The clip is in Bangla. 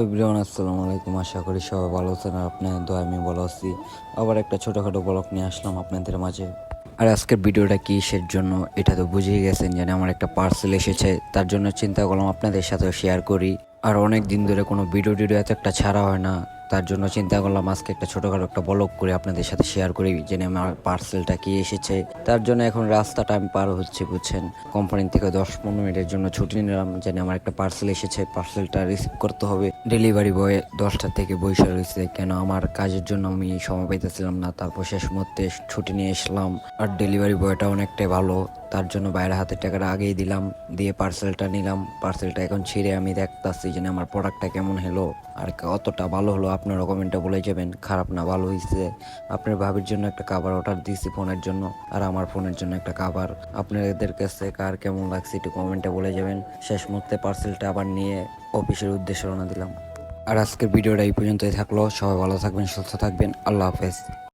এভরিওয়ান, আসসালামু আলাইকুম। আশা করি সবাই ভালো আছেন আর আপনাদের দোয়া আমি ভালো আছি। আবার একটা ছোটোখাটো ব্লগ নিয়ে আসলাম আপনাদের মাঝে। আর আজকের ভিডিওটা কিসের জন্য এটা তো বুঝেই গেছেন, জানি আমার একটা পার্সেল এসেছে, তার জন্য চিন্তা করলাম আপনাদের সাথেও শেয়ার করি। আর অনেক দিন ধরে কোনো ভিডিও এত একটা ছাড়া হয় না, তার জন্য চিন্তা করলাম আজকে একটা ছোটোখাটো একটা ব্লগ করে আপনাদের সাথে শেয়ার করি যে আমার পার্সেলটা কি এসেছে। তার জন্য এখন রাস্তাটা আমি পার হচ্ছে, বুঝছেন। কোম্পানি থেকে 10-15 মিনিটের জন্য ছুটি নিলাম, জানি আমার একটা পার্সেল এসেছে, পার্সেলটা রিসিভ করতে হবে। ডেলিভারি বয় 10টা থেকে বসে রয়েছে, কেন আমার কাজের জন্য আমি সময় পাইতেছিলাম না। তারপর শেষ মুহূর্তে ছুটি নিয়ে এসলাম। আর ডেলিভারি বয়টা অনেকটাই ভালো, তার জন্য বাইরের হাতের টাকাটা আগেই দিলাম, দিয়ে পার্সেলটা নিলাম। পার্সেলটা এখন ছিঁড়ে আমি দেখতাছি যে আমার প্রোডাক্টটা কেমন হলো আর কতটা ভালো হলো। আপনারা কমেন্টে বলে যাবেন খারাপ না ভালো হয়েছে। আপনার ভাবির জন্য একটা কাভার অর্ডার দিয়েছি ফোনের জন্য, আর আমার ফোনের জন্য একটা কাভার। আপনাদের কাছে কার কেমন লাগছে একটু কমেন্টে বলে যাবেন। শেষ মুহূর্তে পার্সেলটা আবার নিয়ে অফিসের উদ্দেশ্যে রওনা দিলাম। আর আজকের ভিডিওটা এই পর্যন্তই থাকলো। সবাই ভালো থাকবেন, সুস্থ থাকবেন। আল্লাহ হাফেজ।